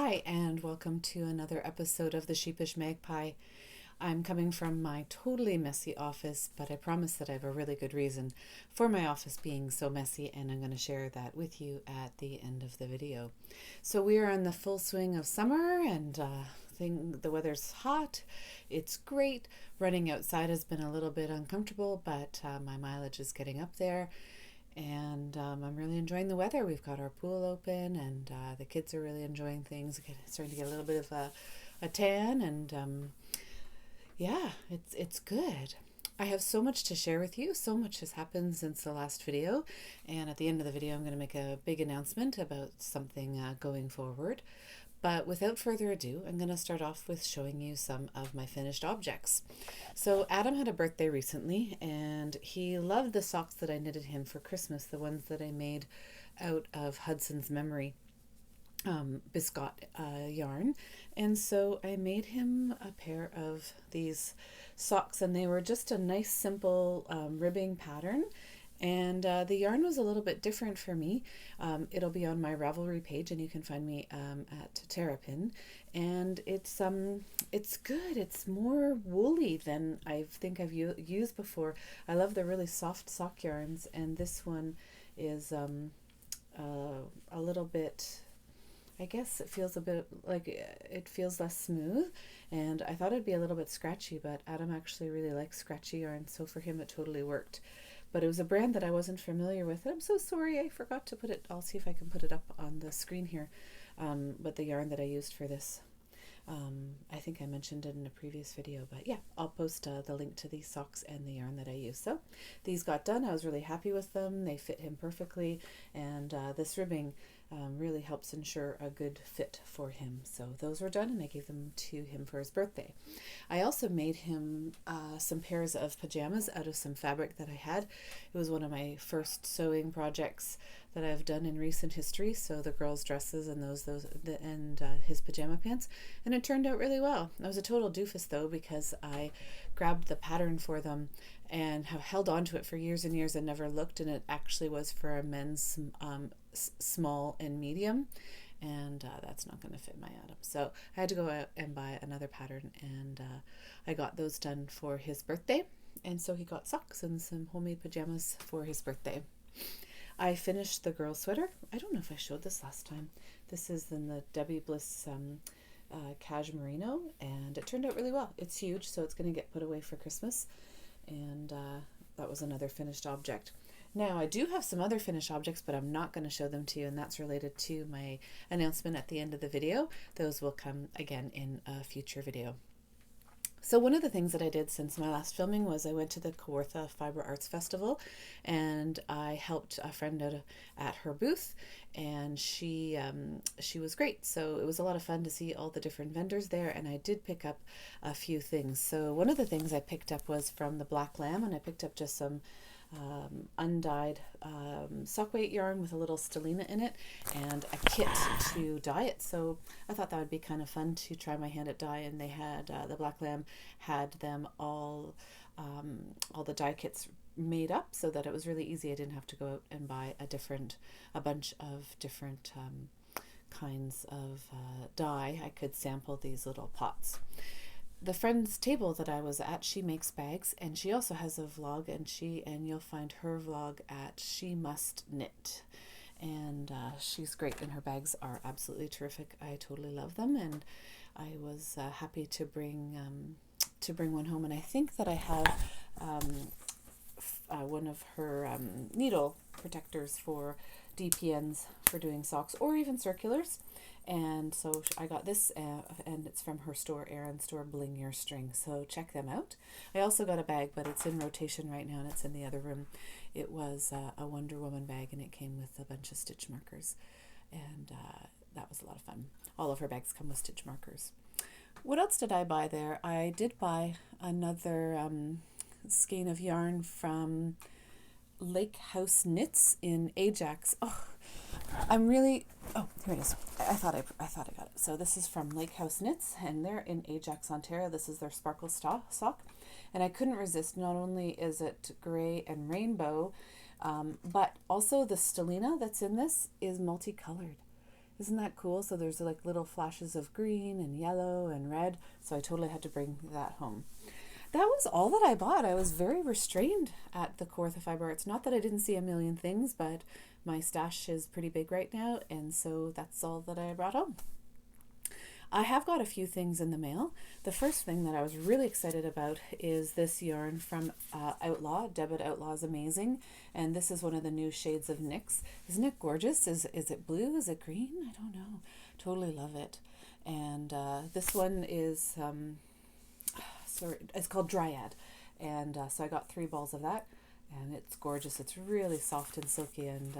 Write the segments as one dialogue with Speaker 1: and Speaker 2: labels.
Speaker 1: Hi, and welcome to another episode of the Sheepish Magpie. I'm coming from my totally messy office, but I promise that I have a really good reason for my office being so messy, and I'm going to share that with you at the end of the video. So we are in the full swing of summer, and the weather's hot. It's great. Running outside has been a little bit uncomfortable, but my mileage is getting up there. And I'm really enjoying the weather. We've got our pool open, and the kids are really enjoying things. Starting to get a little bit of a tan, and yeah, it's good. I have so much to share with you. So much has happened since the last video, and at the end of the video, I'm going to make a big announcement about something going forward. But without further ado, I'm going to start off with showing you some of my finished objects. So Adam had a birthday recently, and he loved the socks that I knitted him for Christmas, the ones that I made out of Hudson's Memory biscuit yarn. And so I made him a pair of these socks, and they were just a nice simple ribbing pattern. And the yarn was a little bit different for me. It'll be on my Ravelry page, and you can find me at Terrapin. And it's good. It's more woolly than I think I've used before. I love the really soft sock yarns, and this one is a little bit. I guess it feels a bit like it feels less smooth, and I thought it'd be a little bit scratchy, but Adam actually really likes scratchy yarn, so for him it totally worked. But it was a brand that I wasn't familiar with. I'm so sorry, I forgot to put it. I'll see if I can put it up on the screen here. But the yarn that I used for this, I think I mentioned it in a previous video, but yeah, I'll post the link to these socks and the yarn that I used. So these got done. I was really happy with them. They fit him perfectly, and this ribbing really helps ensure a good fit for him. So those were done, and I gave them to him for his birthday. I also made him some pairs of pajamas out of some fabric that I had. It was one of my first sewing projects that I've done in recent history. So the girls' dresses and his pajama pants, and it turned out really well. I was a total doofus though, because I grabbed the pattern for them and have held on to it for years and years and never looked, and it actually was for a men's small and medium, and that's not going to fit my Adam. So I had to go out and buy another pattern, and I got those done for his birthday, and so he got socks and some homemade pajamas for his birthday. I finished the girl sweater. I don't know if I showed this last time. This is in the Debbie Bliss Cash Merino, and it turned out really well. It's huge, so it's going to get put away for Christmas, and that was another finished object. Now, I do have some other finished objects, but I'm not going to show them to you, and that's related to my announcement at the end of the video. Those will come again in a future video. So one of the things that I did since my last filming was I went to the Kawartha Fiber Arts Festival, and I helped a friend out at her booth, and she was great. So it was a lot of fun to see all the different vendors there, and I did pick up a few things. So one of the things I picked up was from the Black Lamb, and I picked up just some undyed sock weight yarn with a little stellina in it, and a kit to dye it. So I thought that would be kind of fun to try my hand at dye, and they had the Black Lamb had them all the dye kits made up so that it was really easy. I didn't have to go out and buy a bunch of different kinds of dye. I could sample these little pots. The friend's table that I was at, she makes bags, and she also has a vlog, and you'll find her vlog at She Must Knit, and she's great, and her bags are absolutely terrific. I totally love them, and I was happy to bring one home, and I think that I have one of her needle protectors for DPNs for doing socks or even circulars. And so I got this, and it's from her store, Erin Store Bling Your String. So check them out. I also got a bag, but it's in rotation right now, and it's in the other room. It was a Wonder Woman bag, and it came with a bunch of stitch markers, and that was a lot of fun. All of her bags come with stitch markers. What else did I buy there? I did buy another skein of yarn from Lake House Knits in Ajax. Here it is. I thought I got it. So this is from Lake House Knits, and they're in Ajax, Ontario. This is their sparkle sock, and I couldn't resist. Not only is it gray and rainbow, but also the stellina that's in this is multicolored. Isn't that cool? So there's like little flashes of green and yellow and red. So I totally had to bring that home. That was all that I bought. I was very restrained at the Kawartha Fiber Arts. Not that I didn't see a million things, but my stash is pretty big right now, and so that's all that I brought home. I have got a few things in the mail. The first thing that I was really excited about is this yarn from Outlaw. Debit Outlaw is amazing, and this is one of the new shades of Nyx. Isn't it gorgeous? Is it blue? Is it green? I don't know. Totally love it. And this one is, it's called Dryad. And so I got 3 balls of that, and it's gorgeous. It's really soft and silky, and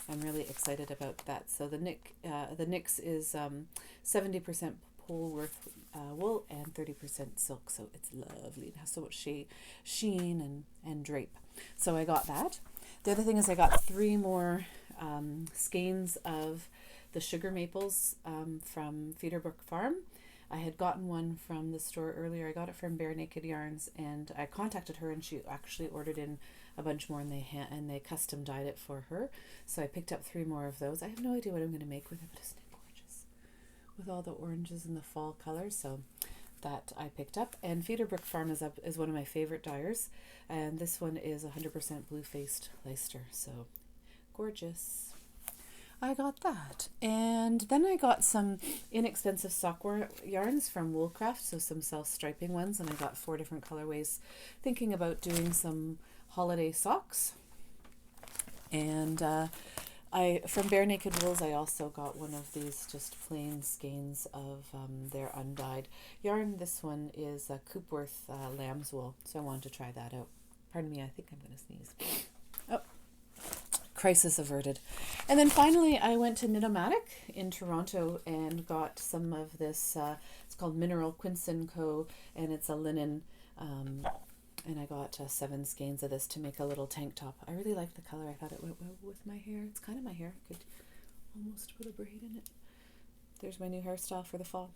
Speaker 1: I'm really excited about that. So the Nyx is 70% Polworth wool and 30% silk, so it's lovely. It has so much sheen and drape. So I got that. The other thing is I got 3 more skeins of the sugar maples from Feederbrook Farm. I had gotten one from the store earlier. I got it from Bare Naked Yarns, and I contacted her, and she actually ordered in a bunch more, and they custom dyed it for her. So I picked up 3 more of those. I have no idea what I'm going to make with it, but isn't it gorgeous with all the oranges and the fall colors? So that I picked up. And Feederbrook Farm is one of my favorite dyers, and this one is 100% blue-faced Leicester. So gorgeous. I got that. And then I got some inexpensive sock yarns from Woolcraft, so some self-striping ones, and I got 4 different colorways, thinking about doing some holiday socks. And from Bare Naked Wools, I also got one of these just plain skeins of their undyed yarn. This one is Coopworth lamb's wool, so I wanted to try that out. Pardon me, I think I'm going to sneeze. Oh, crisis averted. And then finally I went to Knitomatic in Toronto and got some of this, it's called Mineral Quince & Co, and it's a linen, and I got 7 skeins of this to make a little tank top. I really liked the color. I thought it went well with my hair. It's kind of my hair. I could almost put a braid in it. There's my new hairstyle for the fall.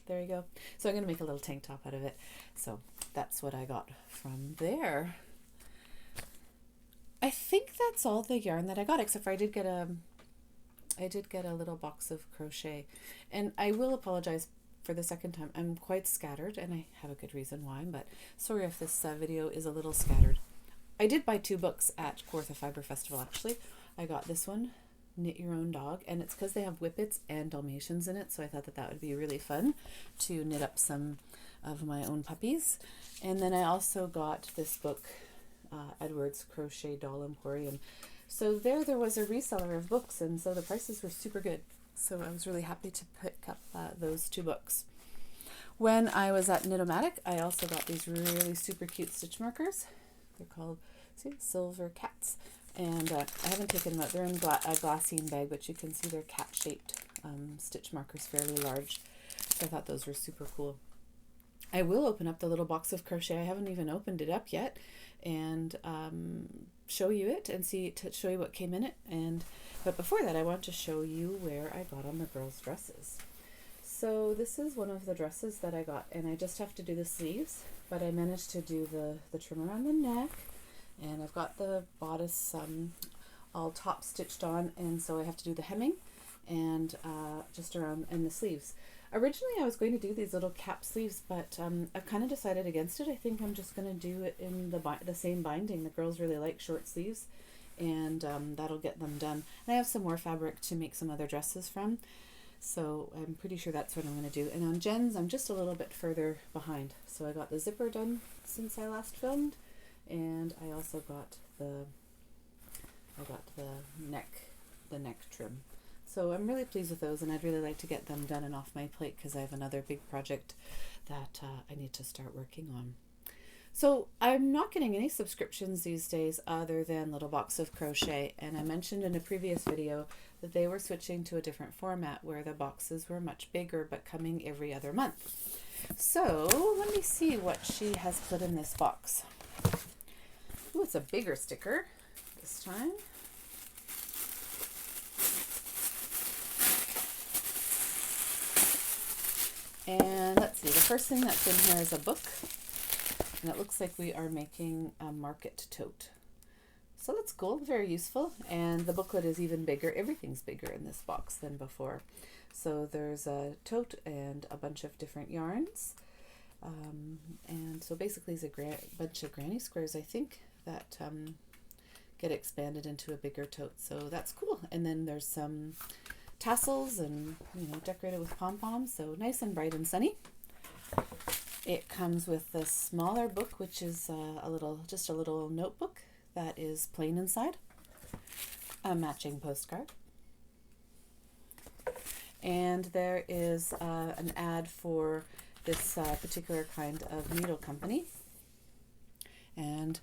Speaker 1: There you go. So I'm going to make a little tank top out of it. So that's what I got from there. I think that's all the yarn that I got, except for I did get a little box of crochet, and I will apologize for the second time. I'm quite scattered, and I have a good reason why, but sorry if this video is a little scattered. I did buy 2 books at Kawartha Fiber Festival, actually. I got this one, Knit Your Own Dog, and it's because they have Whippets and Dalmatians in it, so I thought that would be really fun to knit up some of my own puppies. And then I also got this book, Edward's Crochet Doll Emporium. So there was a reseller of books, and so the prices were super good. So I was really happy to pick up those 2 books. When I was at Knitomatic, I also got these really super cute stitch markers. They're called Silver Cats, and I haven't taken them out. They're in a glassine bag, but you can see they're cat-shaped stitch markers, fairly large. So I thought those were super cool. I will open up the little box of crochet. I haven't even opened it up yet, and show you it and show you what came in it. But before that, I want to show you where I got on the girls' dresses. So this is one of the dresses that I got, and I just have to do the sleeves, but I managed to do the trim around the neck, and I've got the bodice all top stitched on, and so I have to do the hemming and just around and the sleeves. Originally I was going to do these little cap sleeves, but I've kind of decided against it. I think I'm just going to do it in the same binding. The girls really like short sleeves, and that'll get them done. And I have some more fabric to make some other dresses from, so I'm pretty sure that's what I'm going to do. And on Jen's, I'm just a little bit further behind. So I got the zipper done since I last filmed, and I also got the neck trim. So I'm really pleased with those, and I'd really like to get them done and off my plate because I have another big project that I need to start working on. So I'm not getting any subscriptions these days other than Little Box of Crochet, and I mentioned in a previous video that they were switching to a different format where the boxes were much bigger but coming every other month. So let me see what she has put in this box. Ooh, it's a bigger sticker this time. And let's see, the first thing that's in here is a book, and it looks like we are making a market tote. So that's cool, very useful. And the booklet is even bigger. Everything's bigger in this box than before. So there's a tote and a bunch of different yarns. And so basically it's a bunch of granny squares, I think, that get expanded into a bigger tote. So that's cool. And then there's some tassels and, decorated with pom-poms. So nice and bright and sunny. It comes with a smaller book, which is just a little notebook that is plain inside. A matching postcard. And there is an ad for this particular kind of needle company. And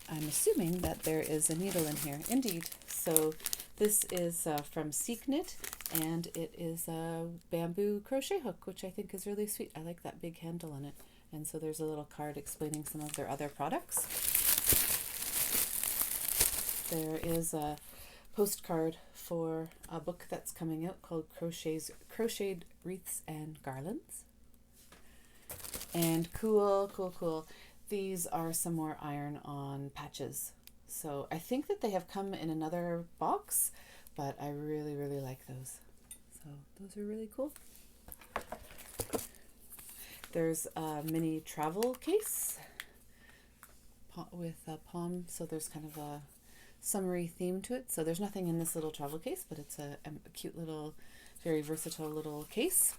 Speaker 1: I'm assuming that there is a needle in here. Indeed. So this is from Seek Knit, and it is a bamboo crochet hook, which I think is really sweet. I like that big handle on it. And so there's a little card explaining some of their other products. There is a postcard for a book that's coming out called Crocheted Wreaths and Garlands. And cool. These are some more iron-on patches. So I think that they have come in another box, but I really, really like those. So those are really cool. There's a mini travel case with a palm, so there's kind of a summery theme to it. So there's nothing in this little travel case, but it's a cute little, very versatile little case.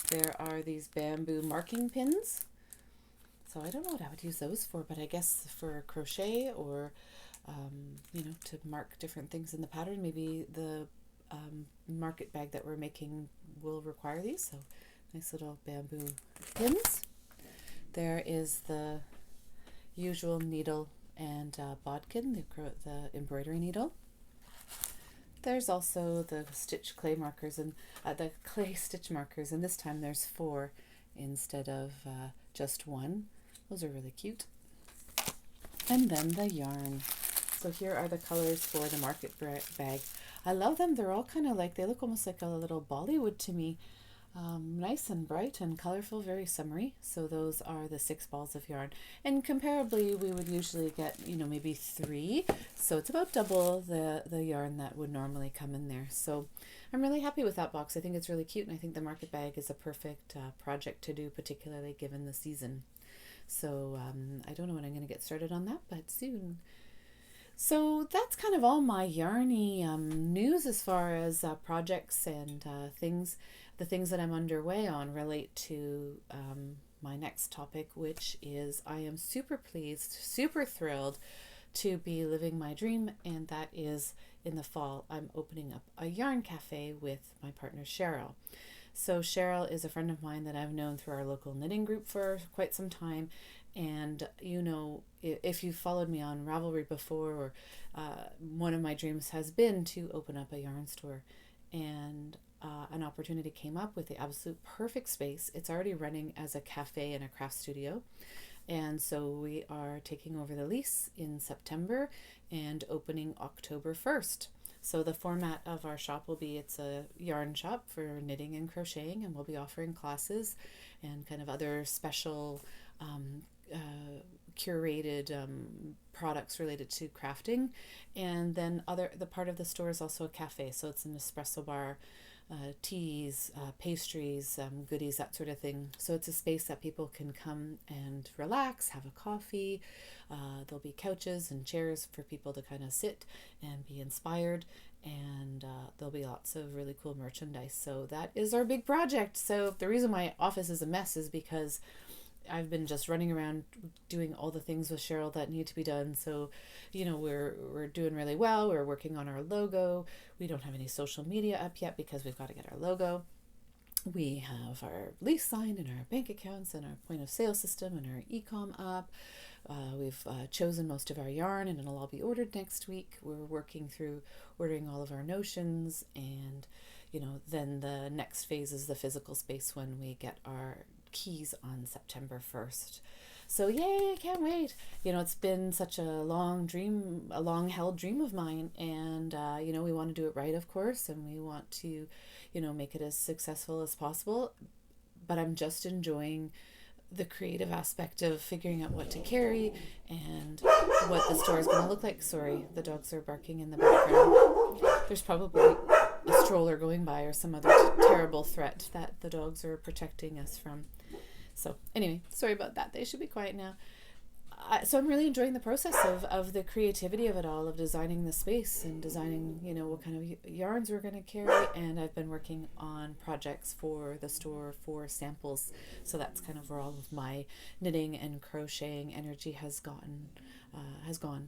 Speaker 1: There are these bamboo marking pins. So I don't know what I would use those for, but I guess for crochet or, to mark different things in the pattern. Maybe the market bag that we're making will require these. So nice little bamboo pins. There is the usual needle and bodkin, the embroidery needle. There's also the stitch clay markers and the clay stitch markers, and this time there's 4 instead of just 1. Those are really cute. And then the yarn. So here are the colors for the market bag. I love them. They're all kind of like, they look almost like a little Bollywood to me. Nice and bright and colorful, very summery. So those are the 6 balls of yarn. And comparably, we would usually get, maybe 3. So it's about double the yarn that would normally come in there. So I'm really happy with that box. I think it's really cute, and I think the market bag is a perfect project to do, particularly given the season. So I don't know when I'm going to get started on that, but soon. So that's kind of all my yarny news as far as projects and things. The things that I'm underway on relate to my next topic, which is I am super pleased, super thrilled to be living my dream, and that is in the fall. I'm opening up a yarn cafe with my partner Cheryl. So Cheryl is a friend of mine that I've known through our local knitting group for quite some time. And, if you've followed me on Ravelry before, or one of my dreams has been to open up a yarn store. And an opportunity came up with the absolute perfect space. It's already running as a cafe and a craft studio. And so we are taking over the lease in September and opening October 1st. So the format of our shop will be, it's a yarn shop for knitting and crocheting, and we'll be offering classes and kind of other special curated products related to crafting. And then the part of the store is also a cafe. So it's an espresso bar, teas, pastries, goodies, that sort of thing. So it's a space that people can come and relax, have a coffee. There'll be couches and chairs for people to kind of sit and be inspired. And there'll be lots of really cool merchandise. So that is our big project. So the reason my office is a mess is because I've been just running around doing all the things with Cheryl that need to be done. So, we're doing really well. We're working on our logo. We don't have any social media up yet because we've got to get our logo. We have our lease signed and our bank accounts and our point of sale system and our e-com up. We've chosen most of our yarn, and it'll all be ordered next week. We're working through ordering all of our notions, and then the next phase is the physical space when we get our keys on September 1st. So yay, I can't wait. It's been such a long held dream of mine, and we want to do it right, of course, and we want to make it as successful as possible. But I'm just enjoying the creative aspect of figuring out what to carry and what the store is going to look like. Sorry, the dogs are barking in the background. There's probably a stroller going by or some other terrible threat that the dogs are protecting us from. So anyway, sorry about that. They should be quiet now. So I'm really enjoying the process of the creativity of it all, of designing the space and designing, what kind of yarns we're going to carry. And I've been working on projects for the store for samples. So that's kind of where all of my knitting and crocheting energy has gone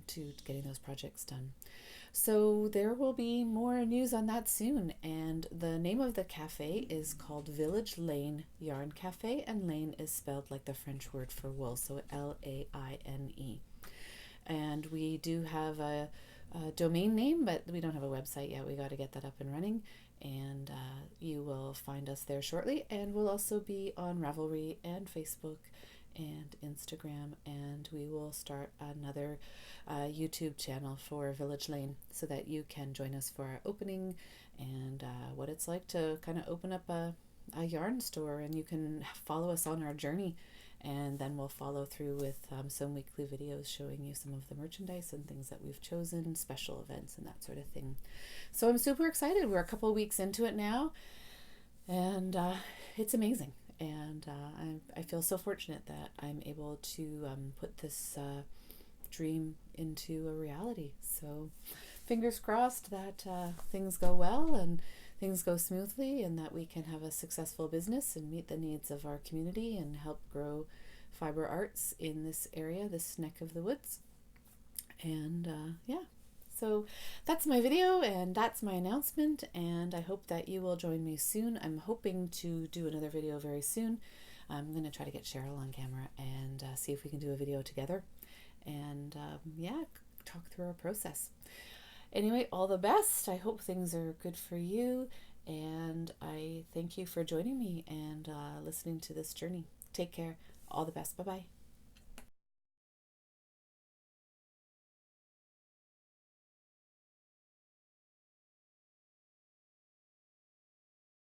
Speaker 1: to getting those projects done. So there will be more news on that soon, and the name of the cafe is called Village Lane Yarn Cafe, and lane is spelled like the French word for wool, so Laine. And we do have a domain name, but we don't have a website yet. We got to get that up and running, and you will find us there shortly. And we'll also be on Ravelry and Facebook and Instagram, and we will start another YouTube channel for Village Lane so that you can join us for our opening and what it's like to kind of open up a yarn store, and you can follow us on our journey, and then we'll follow through with some weekly videos showing you some of the merchandise and things that we've chosen, special events and that sort of thing. So I'm super excited. We're a couple of weeks into it now, and it's amazing. And I feel so fortunate that I'm able to put this dream into a reality. So fingers crossed that things go well and things go smoothly, and that we can have a successful business and meet the needs of our community and help grow fiber arts in this area, this neck of the woods. And so that's my video and that's my announcement, and I hope that you will join me soon. I'm hoping to do another video very soon. I'm going to try to get Cheryl on camera and see if we can do a video together and talk through our process. Anyway, all the best. I hope things are good for you, and I thank you for joining me and listening to this journey. Take care. All the best. Bye-bye.